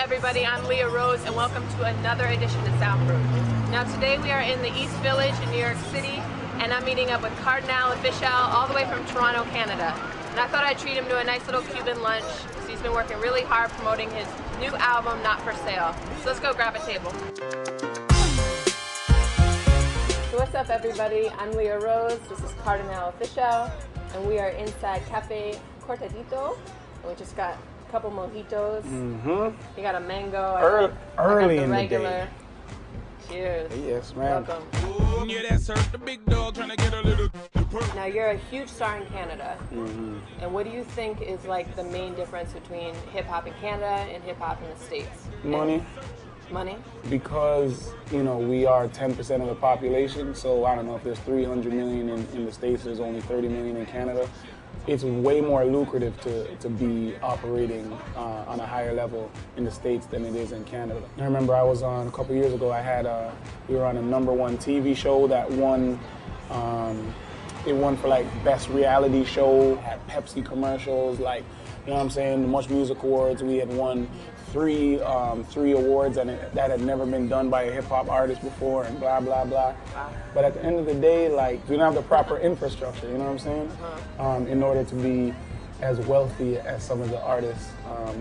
everybody? I'm Leah Rose and welcome to another edition of Soundproof. Now today we are in the East Village in New York City and I'm meeting up with Kardinal Offishall all the way from Toronto, Canada. And I thought I'd treat him to a nice little Cuban lunch because he's been working really hard promoting his new album, Not For Sale. So let's go grab a table. So what's up everybody? I'm Leah Rose, this is Kardinal Offishall, and we are inside Cafe Cortadito. And we just got a couple mojitos. Mm-hmm. You got a mango. Early the in regular. the day. Cheers. Yes, ma'am. Welcome. Yeah, that's hurt the big dog trying to get a little. Now you're a huge star in Canada. Mm-hmm. And what do you think is like the main difference between hip hop in Canada and hip hop in the States? Money. Money? Because, you know, we are 10% of the population, so I don't know if there's 300 million in the States, there's only 30 million in Canada. It's way more lucrative to be operating on a higher level in the States than it is in Canada. I remember I was on, a couple years ago, we were on a #1 TV show that won, it won for like best reality show, had Pepsi commercials, like, you know what I'm saying, the Much Music Awards. We had won three awards and that had never been done by a hip hop artist before and blah, blah, blah. But at the end of the day, like, we don't have the proper infrastructure, you know what I'm saying? In order to be as wealthy as some of the artists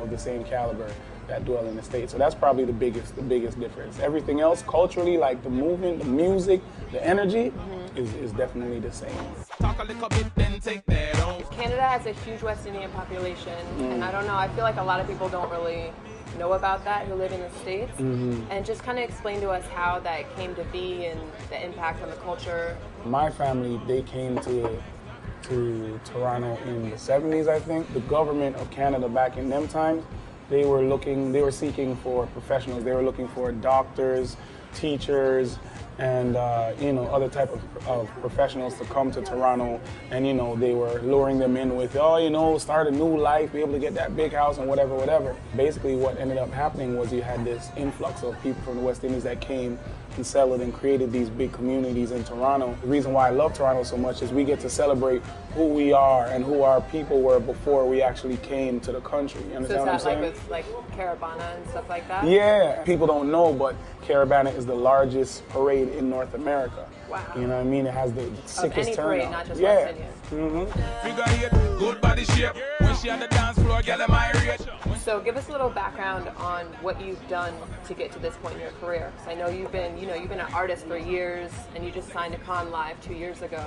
of the same caliber that dwell in the States. So that's probably the biggest difference. Everything else, culturally, like the movement, the music, the energy, is definitely the same. Talk a little bit, then take that on. Canada has a huge West Indian population, and I don't know, I feel like a lot of people don't really know about that who live in the States. And just kind of explain to us how that came to be and the impact on the culture. My family, they came to Toronto in the 70s, I think. The government of Canada back in them times, they were seeking for professionals. They were looking for doctors, teachers, and you know, other type of professionals to come to Toronto, and you know, they were luring them in with, oh, you know, start a new life, be able to get that big house and whatever. Basically what ended up happening was you had this influx of people from the West Indies that came and settled and created these big communities in Toronto. The reason why I love Toronto so much is we get to celebrate who we are and who our people were before we actually came to the country. You understand what I'm saying? So is that like with Caravana and stuff like that? Yeah, people don't know, but Caravana is the largest parade in North America. Wow. You know what I mean? It has the sickest turnout. Parade, not just West Indian. Figure eight, good body shape. When she on the dance floor, get them irate. So give us a little background on what you've done to get to this point in your career. Because I know you've been an artist for years, and you just signed to Con Live 2 years ago.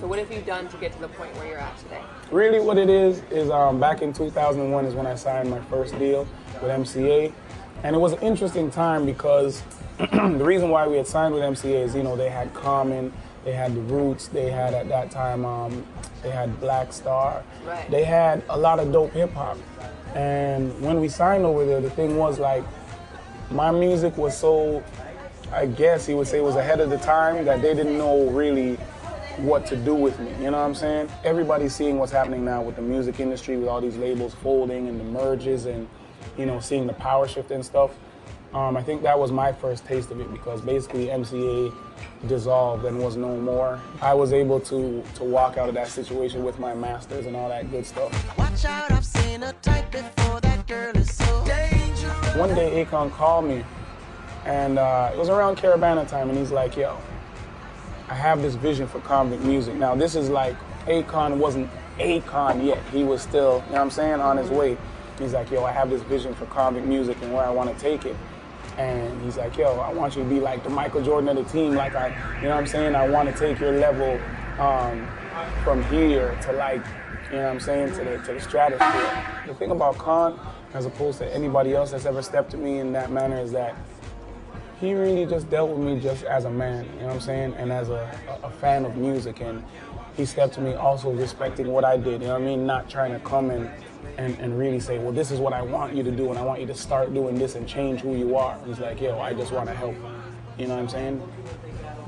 So what have you done to get to the point where you're at today? Really what it is back in 2001 is when I signed my first deal with MCA. And it was an interesting time because the reason why we had signed with MCA is, you know, they had Common, they had The Roots, they had at that time, they had Black Star. Right. They had a lot of dope hip hop. And when we signed over there, the thing was like, my music was so, I guess you would say, was ahead of the time that they didn't know really what to do with me, you know what I'm saying? Everybody's seeing what's happening now with the music industry, with all these labels folding and the merges and, you know, seeing the power shift and stuff. I think that was my first taste of it because basically MCA dissolved and was no more. I was able to walk out of that situation with my masters and all that good stuff. Watch out, I've seen a type before, that girl is so dangerous. One day Akon called me and it was around Caravana time and he's like, yo, I have this vision for convict music. Now this is like, Akon wasn't Akon yet. He was still, you know what I'm saying, on his way. He's like, yo, I have this vision for convict music and where I want to take it. And he's like, yo, I want you to be like the Michael Jordan of the team. Like, you know what I'm saying? I want to take your level from here to like, you know what I'm saying, to the stratosphere. The thing about Con, as opposed to anybody else that's ever stepped to me in that manner, is that he really just dealt with me just as a man, you know what I'm saying, and as a fan of music. And he stepped to me also respecting what I did, you know what I mean, not trying to come and really say, well, this is what I want you to do, and I want you to start doing this and change who you are. He's like, yo, I just want to help, you know what I'm saying,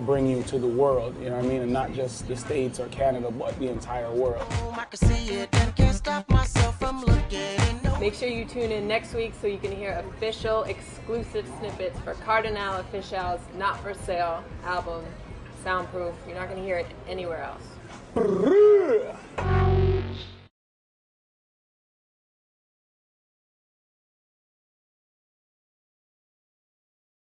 bring you to the world, you know what I mean, and not just the States or Canada, but the entire world. I can see it and can't stop myself from looking. Make sure you tune in next week so you can hear official exclusive snippets for Kardinal Offishall's Not For Sale album, Soundproof. You're not going to hear it anywhere else.